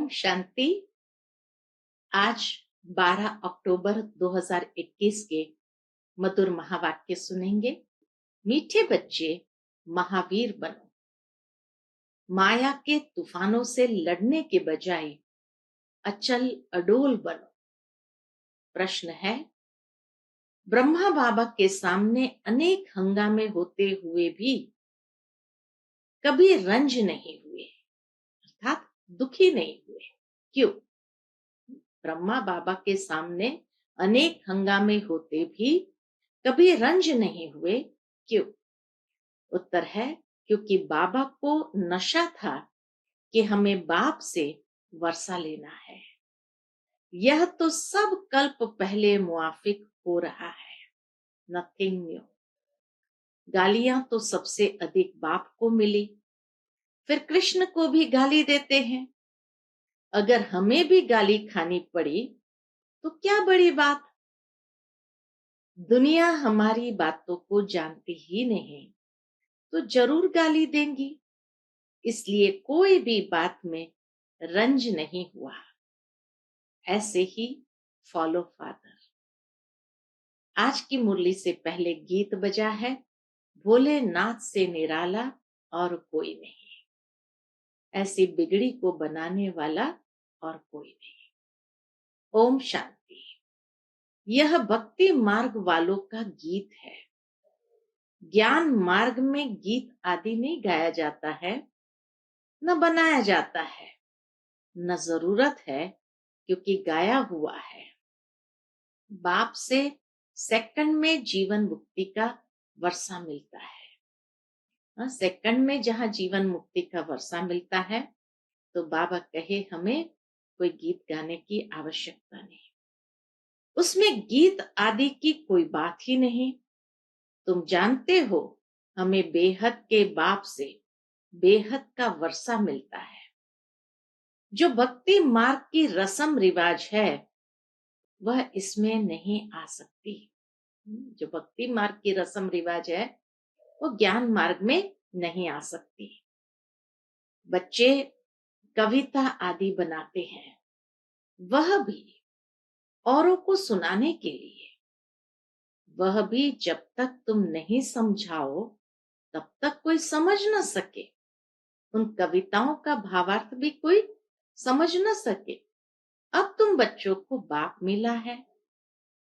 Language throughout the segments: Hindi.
शांति। आज 12 अक्टूबर 2021 के मधुर महावाक्य सुनेंगे। मीठे बच्चे महावीर बनो, माया के तूफानों से लड़ने के बजाय अचल अडोल बनो। प्रश्न है, ब्रह्मा बाबा के सामने अनेक हंगामे होते हुए भी कभी रंज नहीं हुए, अर्थात दुखी नहीं हुए। क्यों? ब्रह्मा बाबा के सामने अनेक हंगामे होते भी कभी रंज नहीं हुए। क्यों? उत्तर है, क्योंकि बाबा को नशा था कि हमें बाप से वर्षा लेना है। यह तो सब कल्प पहले मुआफिक हो रहा है, नथिंग न्यू। गालियां तो सबसे अधिक बाप को मिली, फिर कृष्ण को भी गाली देते हैं। अगर हमें भी गाली खानी पड़ी तो क्या बड़ी बात। दुनिया हमारी बातों को जानती ही नहीं तो जरूर गाली देंगी, इसलिए कोई भी बात में रंज नहीं हुआ। ऐसे ही फॉलो फादर। आज की मुरली से पहले गीत बजा है, भोलेनाथ से निराला और कोई नहीं, ऐसी बिगड़ी को बनाने वाला और कोई नहीं। ओम शांति। यह भक्ति मार्ग वालों का गीत है। ज्ञान मार्ग में गीत आदि नहीं गाया जाता है, न बनाया जाता है, न जरूरत है, क्योंकि गाया हुआ है। बाप से सेकंड में जीवन मुक्ति का वर्षा मिलता है। सेकंड में जहां जीवन मुक्ति का वर्षा मिलता है तो बाबा कहे हमें कोई गीत गाने की आवश्यकता नहीं, उसमें गीत आदि की कोई बात ही नहीं। तुम जानते हो हमें बेहद के बाप से बेहद का वर्षा मिलता है। जो भक्ति मार्ग की रस्म रिवाज है वह इसमें नहीं आ सकती। जो भक्ति मार्ग की रस्म रिवाज है वो ज्ञान मार्ग में नहीं आ सकती। बच्चे कविता आदि बनाते हैं, वह भी औरों को सुनाने के लिए। वह भी जब तक तुम नहीं समझाओ तब तक कोई समझ न सके। उन कविताओं का भावार्थ भी कोई समझ न सके। अब तुम बच्चों को बाप मिला है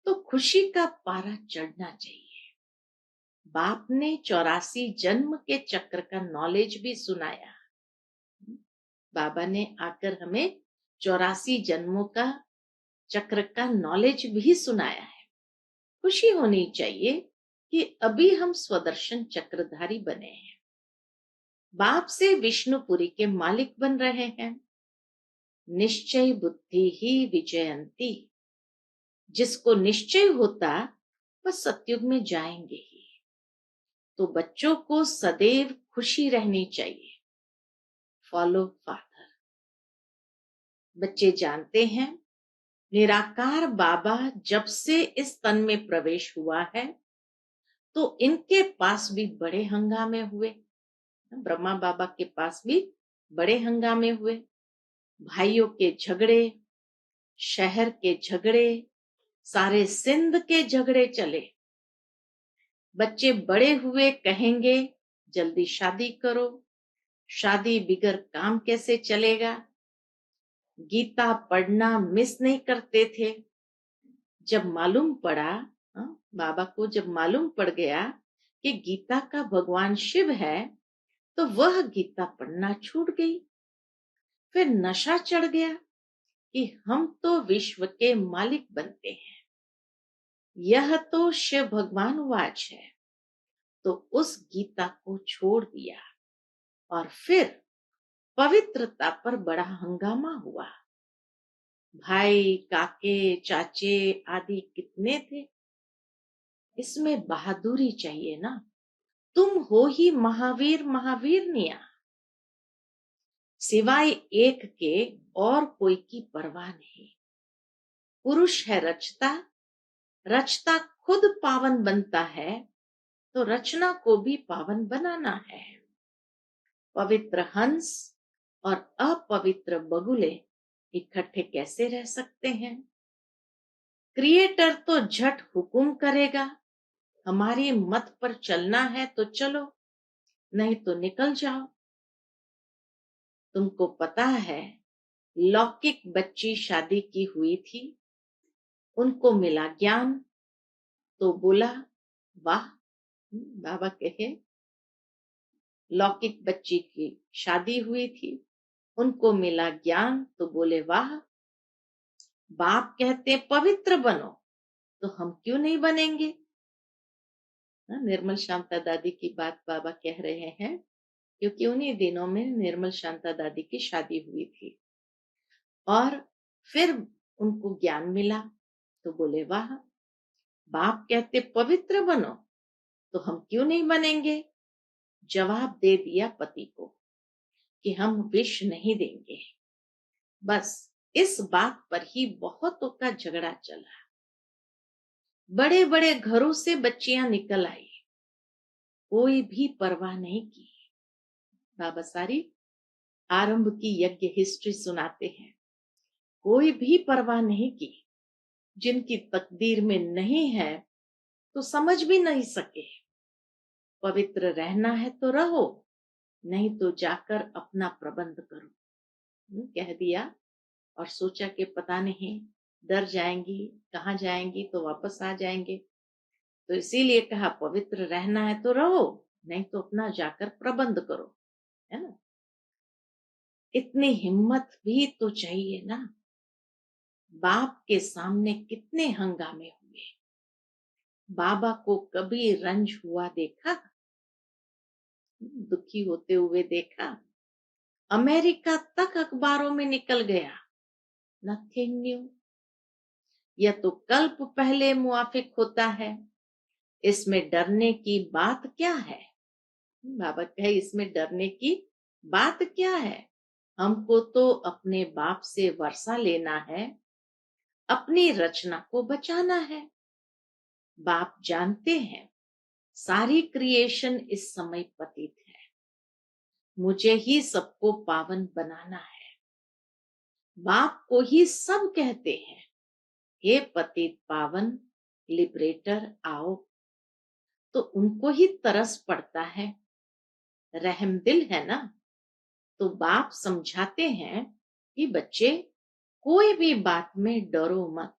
तो खुशी का पारा चढ़ना चाहिए। बाप ने 84 जन्म के चक्र का नॉलेज भी सुनाया। बाबा ने आकर हमें 84 जन्मों का चक्र का नॉलेज भी सुनाया है। खुशी होनी चाहिए कि अभी हम स्वदर्शन चक्रधारी बने हैं, बाप से विष्णुपुरी के मालिक बन रहे हैं। निश्चय बुद्धि ही विजयंती। जिसको निश्चय होता वह सतयुग में जाएंगे ही। तो बच्चों को सदैव खुशी रहनी चाहिए। Follow father. बच्चे जानते हैं निराकार बाबा जब से इस तन में प्रवेश हुआ है तो इनके पास भी बड़े हंगामे हुए। ब्रह्मा बाबा के पास भी बड़े हंगामे हुए। भाइयों के झगड़े, शहर के झगड़े, सारे सिंध के झगड़े चले। बच्चे बड़े हुए कहेंगे जल्दी शादी करो, शादी बिगर काम कैसे चलेगा। गीता पढ़ना मिस नहीं करते थे। जब मालूम पड़ा, बाबा को जब मालूम पड़ गया कि गीता का भगवान शिव है तो वह गीता पढ़ना छूट गई। फिर नशा चढ़ गया कि हम तो विश्व के मालिक बनते हैं, यह तो शिव भगवान वाच है। तो उस गीता को छोड़ दिया और फिर पवित्रता पर बड़ा हंगामा हुआ। भाई, काके, चाचे आदि कितने थे। इसमें बहादुरी चाहिए ना। तुम हो ही महावीर महावीरनिया। सिवाय एक के और कोई की परवाह नहीं। पुरुष है रचता, रचता खुद पावन बनता है तो रचना को भी पावन बनाना है। पवित्र हंस और अपवित्र बगुले इकट्ठे कैसे रह सकते हैं? क्रिएटर तो झट हुकुम करेगा, हमारी मत पर चलना है तो चलो, नहीं तो निकल जाओ। तुमको पता है, लौकिक बच्ची शादी की हुई थी, उनको मिला ज्ञान तो बोला वाह। बाबा कहे, लौकिक बच्ची की शादी हुई थी, उनको मिला ज्ञान तो बोले वाह। बाप कहते पवित्र बनो, तो हम क्यों नहीं बनेंगे? निर्मल शांता दादी की बात बाबा कह रहे हैं, क्योंकि उन्हीं दिनों में निर्मल शांता दादी की शादी हुई थी और फिर उनको ज्ञान मिला तो बोले वाह। बाप कहते पवित्र बनो, तो हम क्यों नहीं बनेंगे? जवाब दे दिया पति को कि हम विष नहीं देंगे। बस इस बात पर ही बहुतों का झगड़ा चला। बड़े बड़े घरों से बच्चियां निकल आई, कोई भी परवाह नहीं की। बाबा सारी आरंभ की यज्ञ हिस्ट्री सुनाते हैं, कोई भी परवाह नहीं की। जिनकी तकदीर में नहीं है तो समझ भी नहीं सके। पवित्र रहना है तो रहो, नहीं तो जाकर अपना प्रबंध करो। कह दिया और सोचा कि पता नहीं डर जाएंगी, कहाँ जाएंगी, तो वापस आ जाएंगे। तो इसीलिए कहा पवित्र रहना है तो रहो, नहीं तो अपना जाकर प्रबंध करो, है ना। इतनी हिम्मत भी तो चाहिए ना। बाप के सामने कितने हंगामे हुए। बाबा को कभी रंज हुआ देखा? दुखी होते हुए देखा? अमेरिका तक अखबारों में निकल गया, नथिंग न्यू। यह तो कल्प पहले मुआफिक होता है, इसमें डरने की बात क्या है? बाबा कहे इसमें डरने की बात क्या है? हमको तो अपने बाप से वर्षा लेना है, अपनी रचना को बचाना है। बाप जानते हैं सारी क्रिएशन इस समय पतित है, मुझे ही सबको पावन बनाना है। बाप को ही सब कहते हैं, हे पतित पावन लिबरेटर आओ। तो उनको ही तरस पड़ता है, रहमदिल है ना। तो बाप समझाते हैं कि बच्चे कोई भी बात में डरो मत,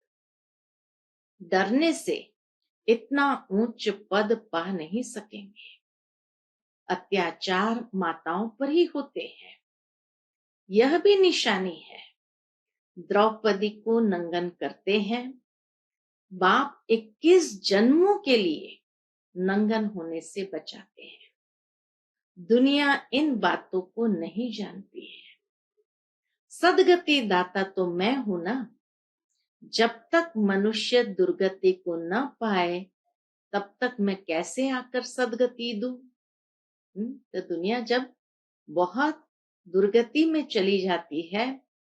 डरने से इतना ऊंच पद पा नहीं सकेंगे। अत्याचार माताओं पर ही होते हैं, यह भी निशानी है। द्रौपदी को नंगन करते हैं, बाप 21 जन्मों के लिए नंगन होने से बचाते हैं। दुनिया इन बातों को नहीं जानती है। सदगति दाता तो मैं हूं ना। जब तक मनुष्य दुर्गति को न पाए, तब तक मैं कैसे आकर सदगति दूं? तो दुनिया जब बहुत दुर्गति में चली जाती है,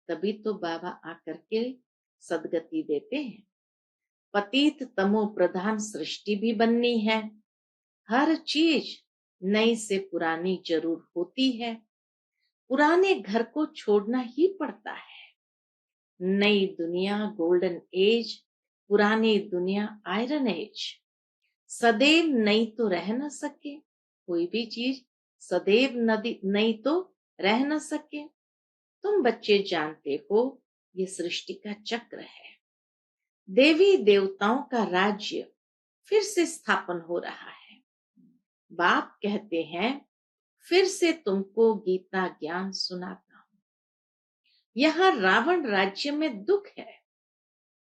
तभी तो बाबा आकर के सदगति देते हैं। पतित तमो प्रधान सृष्टि भी बननी है, हर चीज नई से पुरानी जरूर होती है। पुराने घर को छोड़ना ही पड़ता है। नई दुनिया गोल्डन एज, पुरानी दुनिया आयरन एज। सदैव नई तो रह न सके, कोई भी चीज सदैव नई तो रह न सके। तुम बच्चे जानते हो ये सृष्टि का चक्र है। देवी देवताओं का राज्य फिर से स्थापन हो रहा है। बाप कहते हैं फिर से तुमको गीता ज्ञान सुनाता हूं। यहाँ रावण राज्य में दुख है।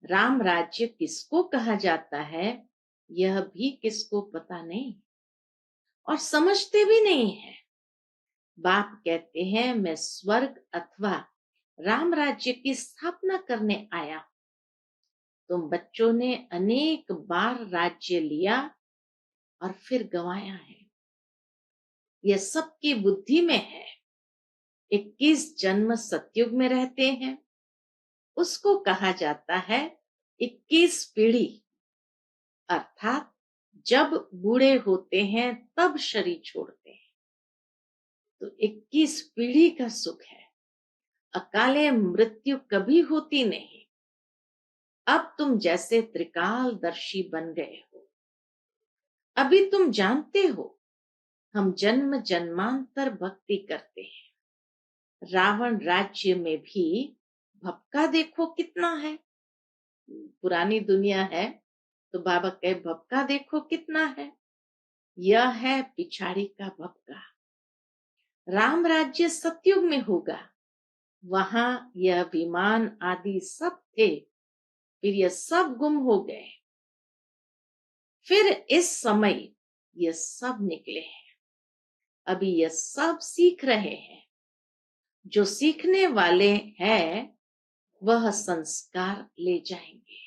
राम राज्य किसको कहा जाता है, यह भी किसको पता नहीं और समझते भी नहीं है। बाप कहते हैं मैं स्वर्ग अथवा राम राज्य की स्थापना करने आया। तुम बच्चों ने अनेक बार राज्य लिया और फिर गंवाया है, यह सबकी बुद्धि में है। 21 जन्म सतयुग में रहते हैं, उसको कहा जाता है 21 पीढ़ी। अर्थात जब बूढ़े होते हैं तब शरीर छोड़ते हैं, तो 21 पीढ़ी का सुख है। अकाले मृत्यु कभी होती नहीं। अब तुम जैसे त्रिकालदर्शी बन गए हो। अभी तुम जानते हो, हम जन्म जन्मांतर भक्ति करते हैं। रावण राज्य में भी भपका देखो कितना है। पुरानी दुनिया है तो बाबा कहे भपका देखो कितना है। यह है पिछाड़ी का भपका। राम राज्य सतयुग में होगा। वहां यह विमान आदि सब थे, फिर यह सब गुम हो गए। फिर इस समय ये सब निकले हैं। अभी ये सब सीख रहे हैं। जो सीखने वाले हैं वह संस्कार ले जाएंगे।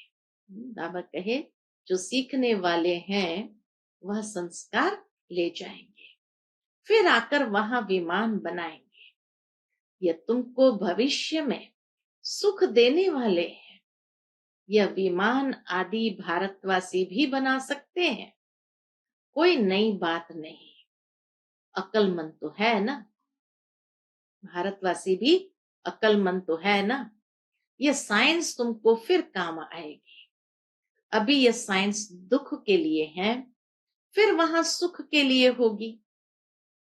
बाबा कहे जो सीखने वाले हैं वह संस्कार ले जाएंगे, फिर आकर वहां विमान बनाएंगे। यह तुमको भविष्य में सुख देने वाले हैं। यह विमान आदि भारतवासी भी बना सकते हैं। कोई नई बात नहीं। अक्लमंद तो है ना, भारतवासी भी अक्लमंद तो है ना। यह साइंस तुमको फिर काम आएगी। अभी यह साइंस दुख के लिए है, फिर वहां सुख के लिए होगी।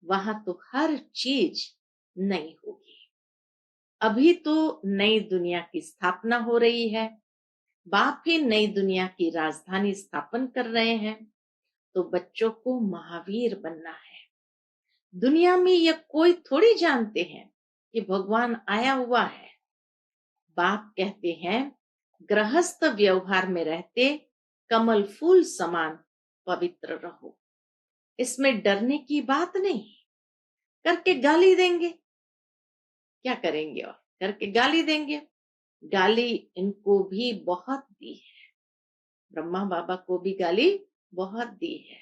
वहां तो हर चीज नई होगी। अभी तो नई दुनिया की स्थापना हो रही है। बाप ही नई दुनिया की राजधानी स्थापन कर रहे हैं। तो बच्चों को महावीर बनना है। दुनिया में यह कोई थोड़ी जानते हैं कि भगवान आया हुआ है। बाप कहते हैं गृहस्थ व्यवहार में रहते कमल फूल समान पवित्र रहो। इसमें डरने की बात नहीं। करके गाली देंगे, क्या करेंगे? और करके गाली देंगे। गाली इनको भी बहुत दी है। ब्रह्मा बाबा को भी गाली बहुत दी है।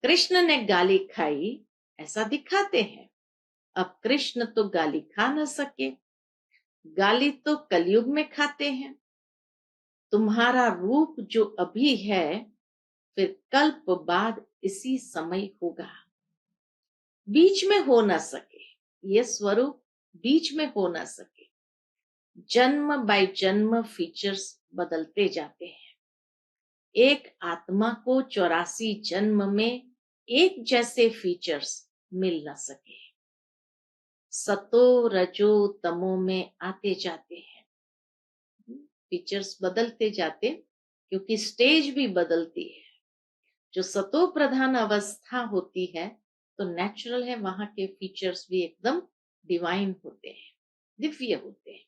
कृष्ण ने गाली खाई ऐसा दिखाते हैं। अब कृष्ण तो गाली खा न सके। गाली तो कलयुग में खाते हैं। तुम्हारा रूप जो अभी है फिर कल्प बाद इसी समय होगा। बीच में हो न सके। ये स्वरूप बीच में हो न सके। जन्म बाय जन्म फीचर्स बदलते जाते हैं। एक आत्मा को 84 जन्म में एक जैसे फीचर्स मिल न सके। सतो रजो तमो में आते जाते हैं। फीचर्स बदलते जाते, क्योंकि स्टेज भी बदलती है। जो सतो प्रधान अवस्था होती है तो नेचुरल है वहां के फीचर्स भी एकदम डिवाइन होते हैं, दिव्य होते हैं।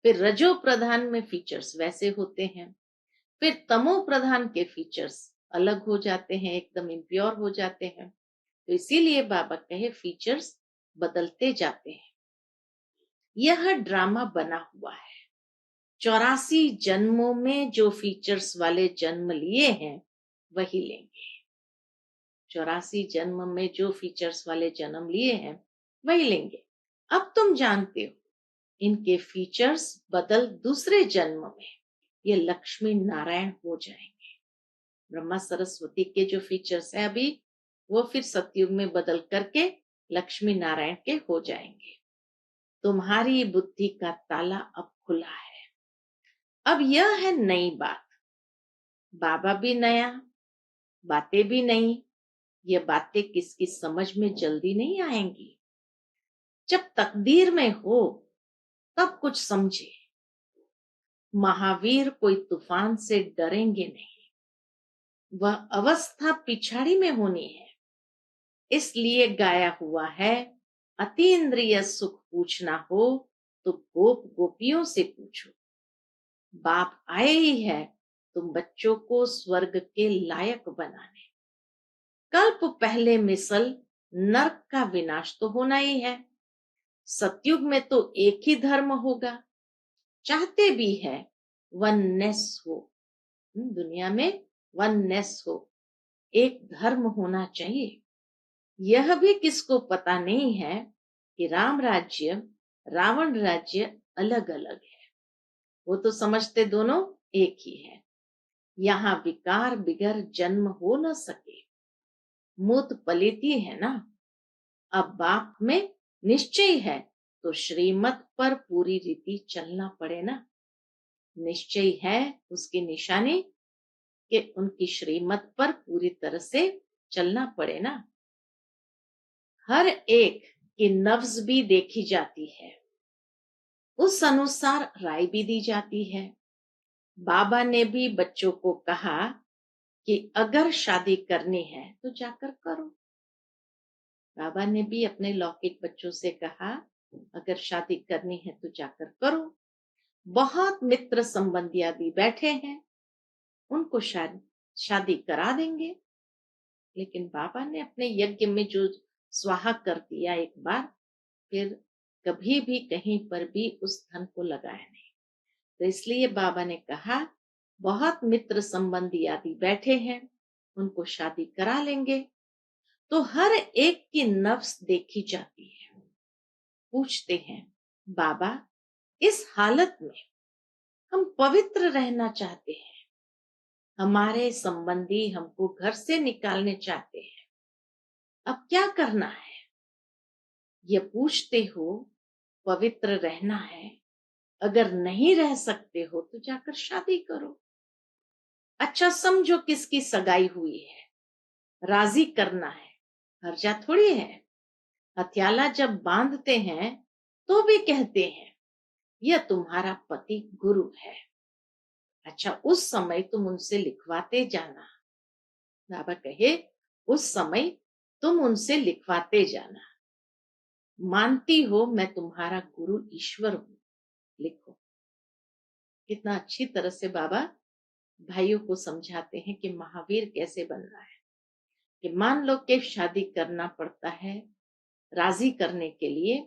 फिर रजो प्रधान में फीचर्स वैसे होते हैं। फिर तमो प्रधान के फीचर्स अलग हो जाते हैं, एकदम इम्प्योर हो जाते हैं। तो इसीलिए बाबा कहे फीचर्स बदलते जाते हैं। यह ड्रामा बना हुआ है। 84 जन्मों में जो फीचर्स वाले जन्म लिए हैं वही लेंगे। 84 जन्म में जो फीचर्स वाले जन्म लिए हैं वही लेंगे। अब तुम जानते हो इनके फीचर्स बदल दूसरे जन्म में ये लक्ष्मी नारायण हो जाएंगे। ब्रह्मा सरस्वती के जो फीचर्स है अभी वो फिर सतयुग में बदल करके लक्ष्मी नारायण के हो जाएंगे। तुम्हारी बुद्धि का ताला अब खुला है। अब यह है नई बात। बाबा भी नया, बातें भी नई। ये बातें किसकी समझ में जल्दी नहीं आएंगी। जब तकदीर में हो तब कुछ समझे। महावीर कोई तूफान से डरेंगे नहीं। वह अवस्था पिछाड़ी में होनी है। इसलिए गाया हुआ है, अतीन्द्रिय सुख पूछना हो तो गोप गोपियों से पूछो। बाप आए ही है तुम बच्चों को स्वर्ग के लायक बनाने। कल्प पहले मिसल नरक का विनाश तो होना ही है। सतयुग में तो एक ही धर्म होगा। चाहते भी है वननेस हो। दुनिया में वननेस हो, एक धर्म होना चाहिए। यह भी किसको पता नहीं है कि राम राज्य रावण राज्य अलग अलग है। वो तो समझते दोनों एक ही है। यहाँ विकार बिगर जन्म हो न सके। मूत पलीती है ना। अब बाप में निश्चय है तो श्रीमत पर पूरी रीति चलना पड़े ना। निश्चय है उसकी निशानी कि उनकी श्रीमत पर पूरी तरह से चलना पड़े ना। हर एक की नब्ज भी देखी जाती है, उस अनुसार राय भी दी जाती है। बाबा ने भी बच्चों को कहा कि अगर शादी करनी है तो जाकर करो। बाबा ने भी अपने लौकिक बच्चों से कहा, अगर शादी करनी है तो जाकर करो। बहुत मित्र संबंधी आदि बैठे हैं, उनको शादी करा देंगे। लेकिन बाबा ने अपने यज्ञ में जो स्वाहा कर दिया एक बार, फिर कभी भी कहीं पर भी उस धन को लगाया नहीं। तो इसलिए बाबा ने कहा, बहुत मित्र संबंधी आदि बैठे हैं, उनको शादी करा लेंगे। तो हर एक की नफ्स देखी जाती है। पूछते हैं, बाबा इस हालत में हम पवित्र रहना चाहते हैं, हमारे संबंधी हमको घर से निकालने चाहते हैं, अब क्या करना है? ये पूछते हो, पवित्र रहना है, अगर नहीं रह सकते हो तो जाकर शादी करो। अच्छा समझो किसकी सगाई हुई है, राजी करना है, हर्जा थोड़ी है। हथियाला जब बांधते हैं तो भी कहते हैं यह तुम्हारा पति गुरु है। अच्छा उस समय तुम उनसे लिखवाते जाना। बाबा कहे उस समय तुम उनसे लिखवाते जाना, मानती हो मैं तुम्हारा गुरु ईश्वर हूं, लिखो। कितना अच्छी तरह से बाबा भाइयों को समझाते हैं कि महावीर कैसे बनना है। कि मान लो कि शादी करना पड़ता है राजी करने के लिए,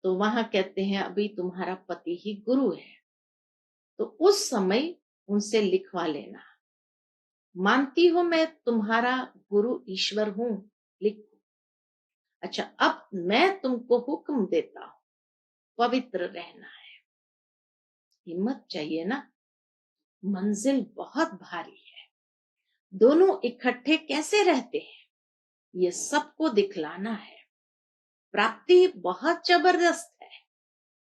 तो वहां कहते हैं अभी तुम्हारा पति ही गुरु है, तो उस समय उनसे लिखवा लेना, मानती हो मैं तुम्हारा गुरु ईश्वर हूं, लिखो। अच्छा अब मैं तुमको हुक्म देता हूं, पवित्र रहना है। हिम्मत चाहिए ना, मंजिल बहुत भारी है। दोनों इकट्ठे कैसे रहते हैं ये सबको दिखलाना है। प्राप्ति बहुत जबरदस्त है,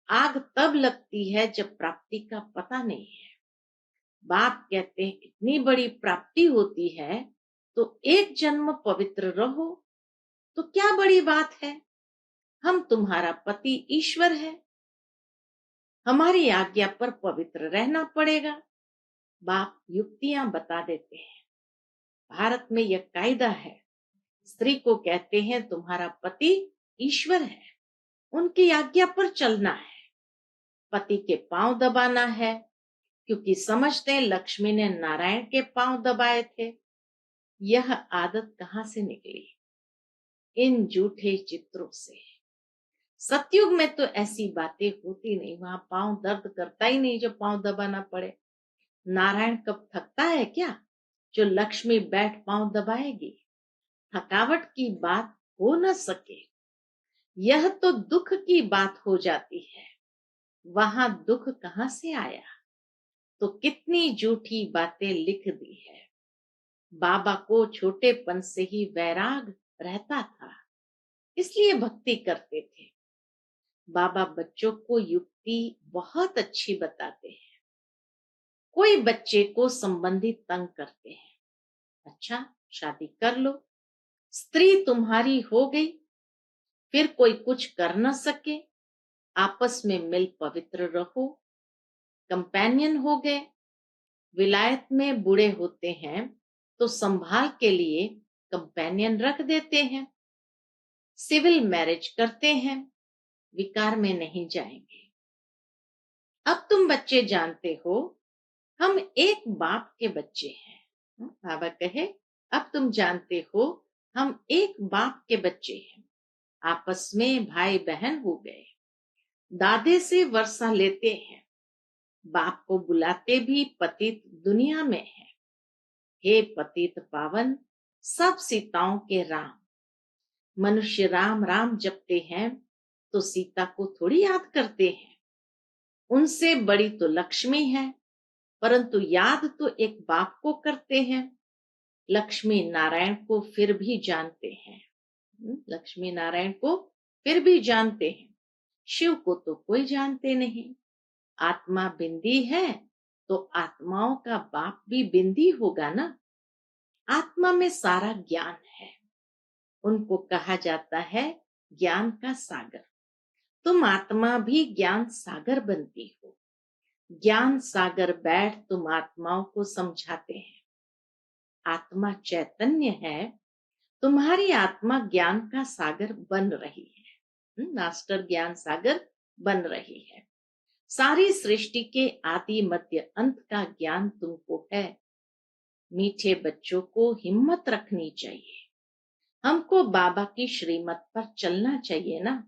आग तब लगती है जब प्राप्ति का पता नहीं है। बाप कहते हैं इतनी बड़ी प्राप्ति होती है तो एक जन्म पवित्र रहो, तो क्या बड़ी बात है। हम तुम्हारा पति ईश्वर है, हमारी आज्ञा पर पवित्र रहना पड़ेगा। बाप युक्तियां बता देते हैं। भारत में यह कायदा है, स्त्री को कहते हैं तुम्हारा पति ईश्वर है, उनकी आज्ञा पर चलना है। पति के पांव दबाना है, क्योंकि समझते हैं लक्ष्मी ने नारायण के पांव दबाए थे। यह आदत कहां से निकली? इन झूठे चित्रों से। सतयुग में तो ऐसी बातें होती नहीं, वहां पांव दर्द करता ही नहीं जब पांव दबाना पड़े। नारायण कब थकता है क्या जो लक्ष्मी बैठ पांव दबाएगी? थकावट की बात हो न सके, यह तो दुख की बात हो जाती है। वहां दुख कहां से आया? तो कितनी झूठी बातें लिख दी है। बाबा को छोटेपन से ही वैराग रहता था, इसलिए भक्ति करते थे। बाबा बच्चों को युक्ति बहुत अच्छी बताते हैं। कोई बच्चे को संबंधी तंग करते हैं, अच्छा शादी कर लो, स्त्री तुम्हारी हो गई, फिर कोई कुछ कर न सके, आपस में मिल पवित्र रहो, कंपेनियन हो गए। विलायत में बूढ़े होते हैं तो संभाल के लिए कंपेनियन रख देते हैं, सिविल मैरिज करते हैं, विकार में नहीं जाएंगे। अब तुम बच्चे जानते हो हम एक बाप के बच्चे हैं। बाबा कहे अब तुम जानते हो हम एक बाप के बच्चे हैं, आपस में भाई बहन हो गए, दादे से वर्षा लेते हैं, बाप को बुलाते भी पतित दुनिया में है। हे पतित पावन सब सीताओं के राम, मनुष्य राम राम जपते हैं तो सीता को थोड़ी याद करते हैं। उनसे बड़ी तो लक्ष्मी है, परंतु याद तो एक बाप को करते हैं। लक्ष्मी नारायण को फिर भी जानते हैं, लक्ष्मी नारायण को फिर भी जानते हैं। शिव को तो कोई जानते नहीं। आत्मा बिंदी है तो आत्माओं का बाप भी बिंदी होगा ना। आत्मा में सारा ज्ञान है। उनको कहा जाता है ज्ञान का सागर। तुम आत्मा भी ज्ञान सागर बनती हो। ज्ञान सागर बैठ तुम आत्माओं को समझाते हैं। आत्मा चैतन्य है, तुम्हारी आत्मा ज्ञान का सागर बन रही है। मास्टर ज्ञान सागर बन रही है। सारी सृष्टि के आदि मध्य अंत का ज्ञान तुमको है। मीठे बच्चों को हिम्मत रखनी चाहिए। हमको बाबा की श्रीमत पर चलना चाहिए ना।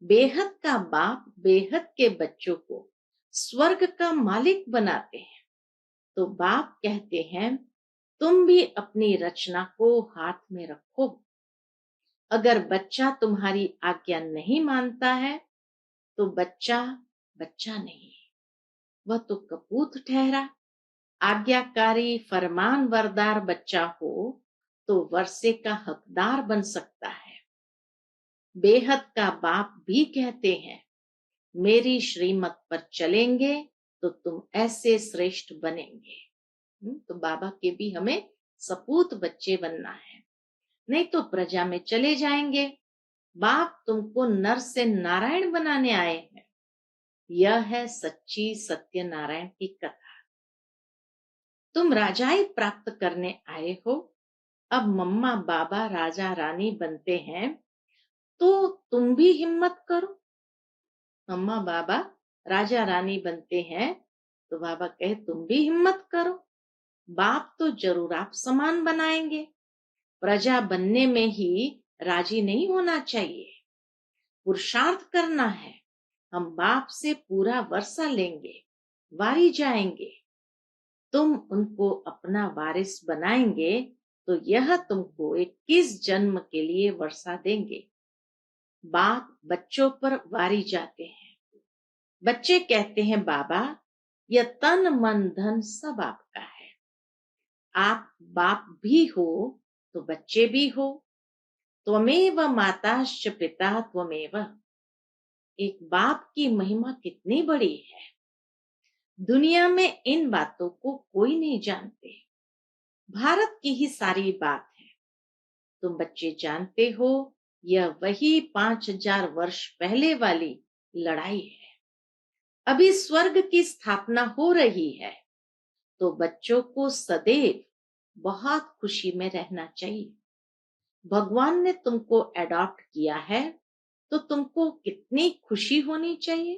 बेहद का बाप बेहद के बच्चों को स्वर्ग का मालिक बनाते हैं। तो बाप कहते हैं तुम भी अपनी रचना को हाथ में रखो। अगर बच्चा तुम्हारी आज्ञा नहीं मानता है तो बच्चा बच्चा नहीं, वह तो कपूत ठहरा। आज्ञाकारी फरमान बरदार बच्चा हो तो वर्षे का हकदार बन सकता है। बेहद का बाप भी कहते हैं मेरी श्रीमत पर चलेंगे तो तुम ऐसे श्रेष्ठ बनेंगे। तो बाबा के भी हमें सपूत बच्चे बनना है, नहीं तो प्रजा में चले जाएंगे। बाप तुमको नर से नारायण बनाने आए हैं। यह है सच्ची सत्य नारायण की कथा। तुम राजाई प्राप्त करने आए हो। अब मम्मा बाबा राजा रानी बनते हैं तो तुम भी हिम्मत करो। मम्मा बाबा राजा रानी बनते हैं तो बाबा कहे तुम भी हिम्मत करो। बाप तो जरूर आप समान बनाएंगे। प्रजा बनने में ही राजी नहीं होना चाहिए, पुरुषार्थ करना है। हम बाप से पूरा वर्षा लेंगे, वारी जाएंगे। तुम उनको अपना वारिस बनाएंगे तो यह तुमको 21 जन्म के लिए वर्षा देंगे। बाप बच्चों पर वारी जाते हैं। बच्चे कहते हैं बाबा यह तन मन धन सब आपका है। आप बाप भी हो तो बच्चे भी हो। त्वमेव माताश्च पिता त्वमेव। एक बाप की महिमा कितनी बड़ी है। दुनिया में इन बातों को कोई नहीं जानते। भारत की ही सारी बात है। तुम बच्चे जानते हो यह वही 5000 वर्ष पहले वाली लड़ाई है। अभी स्वर्ग की स्थापना हो रही है तो बच्चों को सदैव बहुत खुशी में रहना चाहिए। भगवान ने तुमको अडॉप्ट किया है तो तुमको कितनी खुशी होनी चाहिए।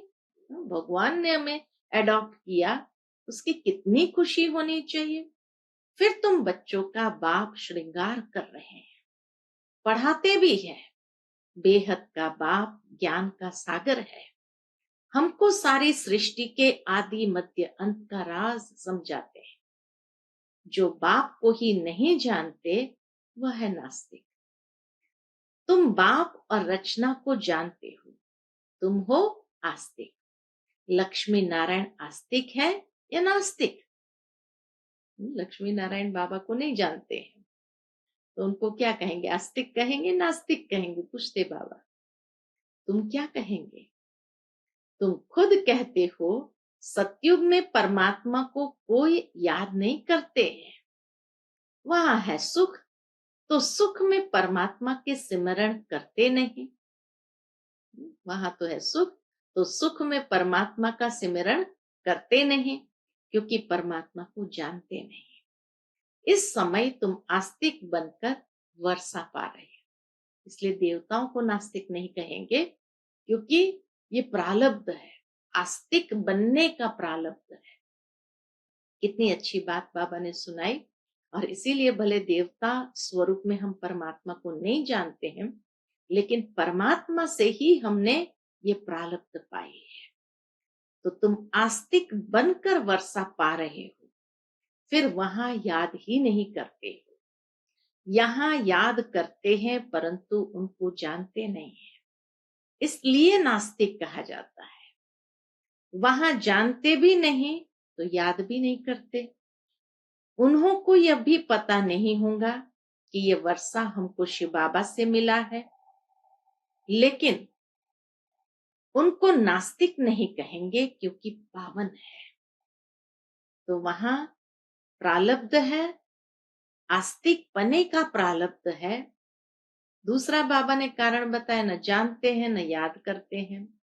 भगवान ने हमें अडॉप्ट किया, उसकी कितनी खुशी होनी चाहिए। फिर तुम बच्चों का बाप श्रृंगार कर रहे हैं, पढ़ाते भी हैं। बेहद का बाप ज्ञान का सागर है। हमको सारी सृष्टि के आदि मध्य अंत का राज समझाते हैं। जो बाप को ही नहीं जानते वह है नास्तिक। तुम बाप और रचना को जानते हो, तुम हो आस्तिक। लक्ष्मी नारायण आस्तिक है या नास्तिक? लक्ष्मी नारायण बाबा को नहीं जानते हैं तो उनको क्या कहेंगे? आस्तिक कहेंगे नास्तिक कहेंगे? पूछते बाबा तुम क्या कहेंगे? तुम खुद कहते हो सतयुग में परमात्मा को कोई याद नहीं करते हैं। वहां है सुख तो सुख में परमात्मा के सिमरण करते नहीं। वहां तो है सुख तो सुख में परमात्मा का सिमरण करते नहीं, क्योंकि परमात्मा को जानते नहीं। इस समय तुम आस्तिक बनकर वर्षा पा रहे हो। इसलिए देवताओं को नास्तिक नहीं कहेंगे, क्योंकि ये प्रारब्ध है। आस्तिक बनने का प्रारब्ध है। कितनी अच्छी बात बाबा ने सुनाई। और इसीलिए भले देवता स्वरूप में हम परमात्मा को नहीं जानते हैं, लेकिन परमात्मा से ही हमने ये प्रारब्ध पाई है। तो तुम आस्तिक बनकर वर्षा पा रहे हो, फिर वहां याद ही नहीं करते हो। यहाँ याद करते हैं परंतु उनको जानते नहीं है, इसलिए नास्तिक कहा जाता है। वहां जानते भी नहीं तो याद भी नहीं करते। उन्हों को यह भी पता नहीं होगा कि ये वर्षा हमको शिव बाबा से मिला है, लेकिन उनको नास्तिक नहीं कहेंगे क्योंकि पावन है। तो वहां प्रालब्ध है, आस्तिक पने का प्रालब्ध है। दूसरा बाबा ने कारण बताया, न जानते हैं न याद करते हैं।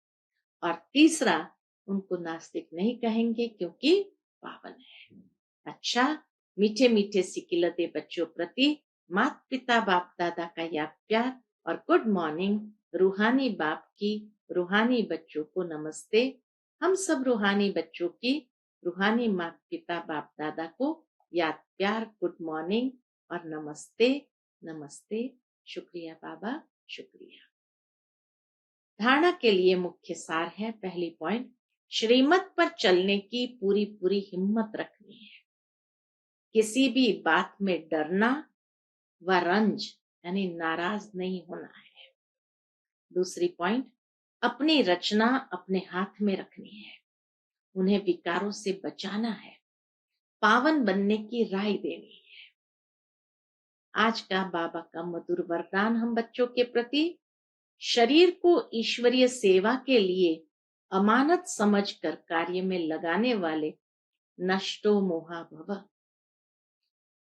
और तीसरा, उनको नास्तिक नहीं कहेंगे क्योंकि पावन है। अच्छा, मीठे मीठे सिकिलते बच्चों प्रति माता पिता बाप दादा का याद प्यार और गुड मॉर्निंग। रूहानी बाप की रूहानी बच्चों को नमस्ते। हम सब रूहानी बच्चों की रूहानी माता पिता बाप दादा को याद प्यार, गुड मॉर्निंग और नमस्ते। नमस्ते। शुक्रिया बाबा, शुक्रिया। धारणा के लिए मुख्य सार है। पहली पॉइंट, श्रीमत पर चलने की पूरी पूरी हिम्मत रखनी है। किसी भी बात में डरना व रंज यानी नाराज नहीं होना है। दूसरी पॉइंट, अपनी रचना अपने हाथ में रखनी है, उन्हें विकारों से बचाना है, पावन बनने की राय देनी है। आज का बाबा का मधुर वरदान हम बच्चों के प्रति, शरीर को ईश्वरीय सेवा के लिए अमानत समझकर कार्य में लगाने वाले नष्टो मोहा भव।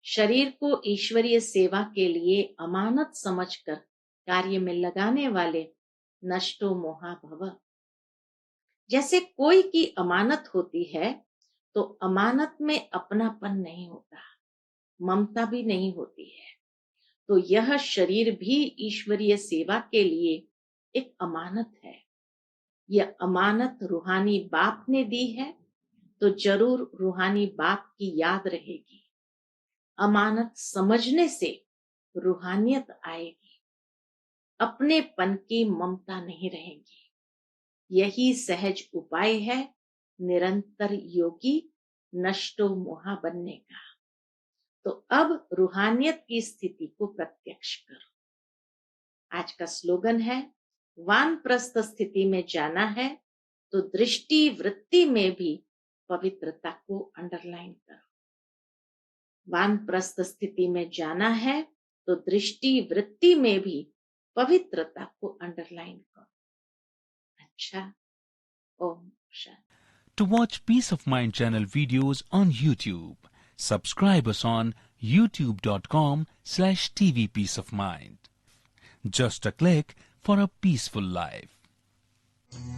शरीर को ईश्वरीय सेवा के लिए अमानत समझकर कार्य में लगाने वाले नष्टो मोहा भव। जैसे कोई की अमानत होती है तो अमानत में अपनापन नहीं होता, ममता भी नहीं होती है। तो यह शरीर भी ईश्वरीय सेवा के लिए एक अमानत है। यह अमानत रूहानी बाप ने दी है तो जरूर रूहानी बाप की याद रहेगी। अमानत समझने से रूहानियत आएगी, अपनेपन की ममता नहीं रहेगी। यही सहज उपाय है निरंतर योगी नष्टो मोहा बनने का। तो अब रूहानियत की स्थिति को प्रत्यक्ष करो। आज का स्लोगन है, वानप्रस्थ स्थिति में जाना है तो दृष्टि वृत्ति में भी पवित्रता को अंडरलाइन करो। वानप्रस्थ स्थिति में जाना है तो दृष्टि वृत्ति में भी पवित्रता को अंडरलाइन करो। अच्छा, Om Shanti. To watch Peace of Mind channel videos on YouTube, subscribe us on youtube.com/TV Peace of Mind. Just a click for a peaceful life.